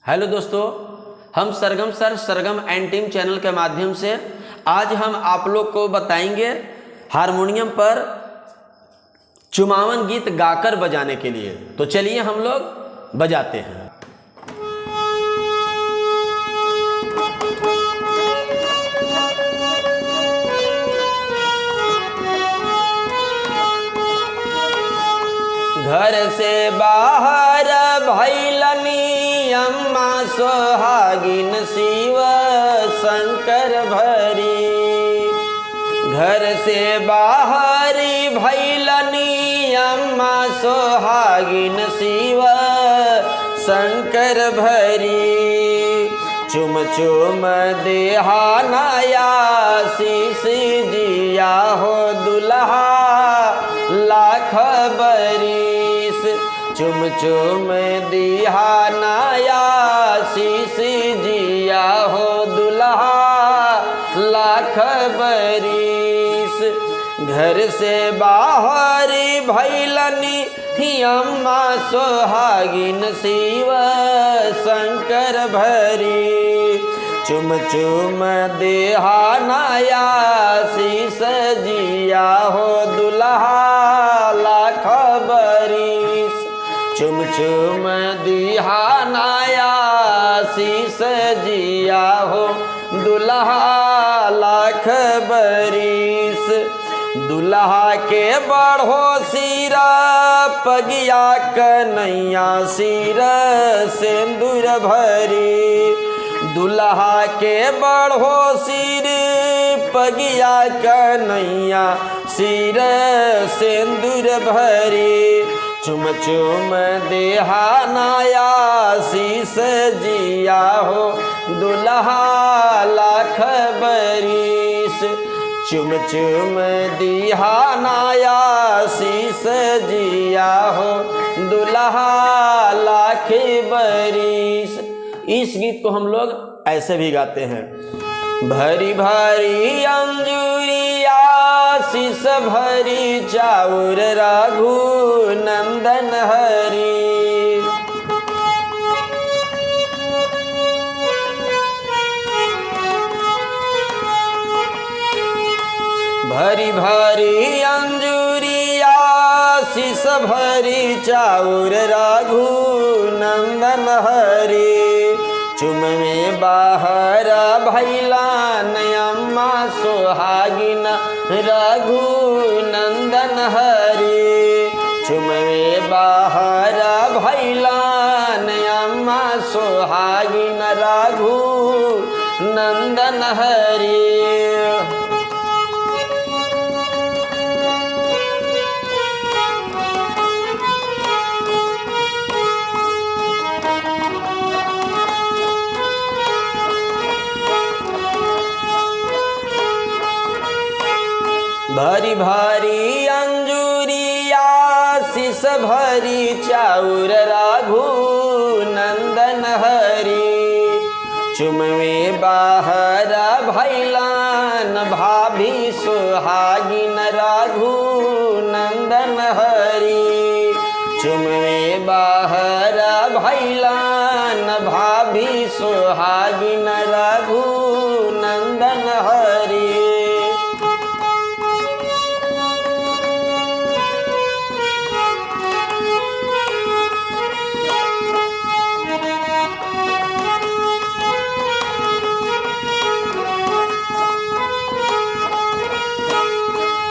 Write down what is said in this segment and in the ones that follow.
Hello दोस्तों, हम सरगम सर सरगम and team channel के माध्यम से आज हम आप लोग को बताएंगे हारमोनियम पर चुमावन गीत गाकर बजाने के लिए। तो चलिए हम लोग बजाते हैं। घर से बाहर भैलनी अम्मा सोहागिन शिव शंकर भरी। घर से बाहर भैलनी अम्मा सोहागिन शिव शंकर भरी। चुम चुम देहानाया शीश जिया हो दुल्हा लाख बरीस। चुम चुम दिहानाया शीश जिया हो दुल्हा लाख बरीस। घर से बाहर भैलनी अम्मा सोहागिन शिव शंकर भरी। चुम चुम देहानाया शीश जिया हो दुल्हा लाख बरीस। चुम चुम दिहानाया शीश जिया हो दुल्हा लाख बरीस। दुल्हा के बढ़ो सिरा पगिया कन्हैया सिर सिंदूर भरी। दुल्हा के बढ़ो सिर पगिया कन्हैया सिर सिंदूर भरी। चुम चुम देहानाया शीश जिया हो दुल्हा लाख बरीस। चुम चुम दिहानाया शीश जिया हो दुल्हा लाख बरीस। इस गीत को हम लोग ऐसे भी गाते हैं। भरी भरी अंजुरिया शीश भरी चाउर राघु नंदन हरी। भरी भरी अंजुरिया शीश भरी चाउर राघु नंदन हरी। चुम में बाहर भैलान अम्मा सोहागिन रघु नंदन हरी। चुम में बाहर भैलान अम्मा सोहागिन रघु नंदन हरी। भरी भरी अंजुरिया शीश भरी चाउर राघु नंदन हरी। चुम में बाहर भैलान भाभी सोहागिन राघु नंदन हरी। चुम में बाहर भैलान भाभी सोहागिन राघु नंदन हरी।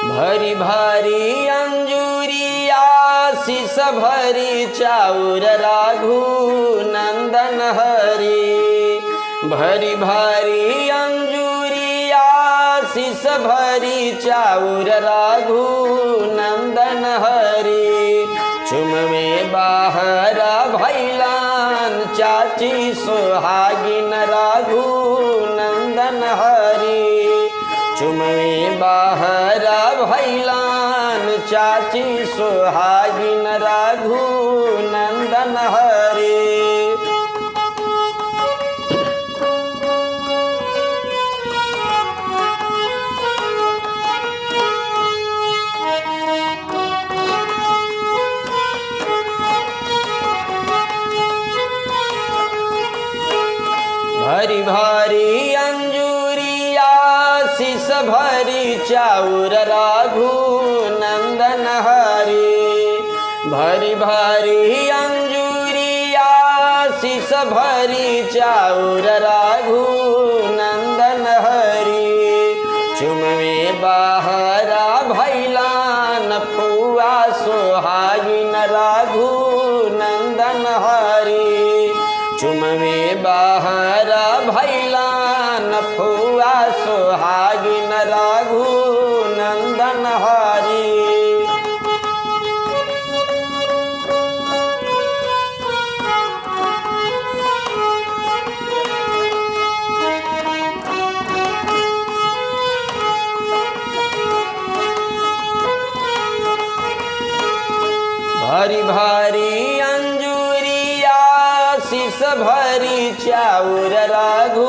भरी भरी अंजुरिया शीश भरी चाउर राघु नंदन हरी। भरी भरी अंजुरिया शीश भरी चाउर राघु नंदन हरी। चुम में बाहर भैलान चाची सोहागिन राघु नंदन हरी। चुम में बाहर भैलान चाची सोहागिन राघु नंदन हरी। भरी भारी अंजूरिया शीस भरी चाउर राघु नंदन हरि। भरी भारी अंजूरिया शीस भरी चाउर राघु नंदन हरि। चुमवे बाहरा भैलान फुआ सोहागिन राघु नंदन हरि। चुमवे बाहरा भैलान फुआ सोहागिन राघु नंदन हरि। भरी भारी अंजूरिया शीस भरी चाउर राघु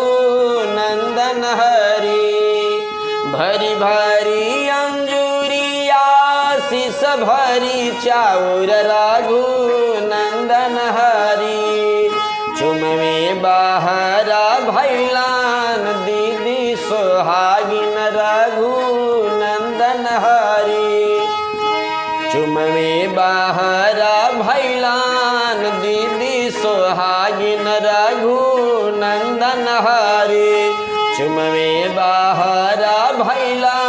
नंदन हरि। भरी भारी अंजूरिया शीस भरी चाउर राघु नंदन हरि। चुमवे बाहरा भैलान दीदी सोहागिन राघु नंदन हरि। चुमवे बाहरा भैलान दीदी सोहागिन राघु नंदन हरि। चुमवे बाहरा भैलान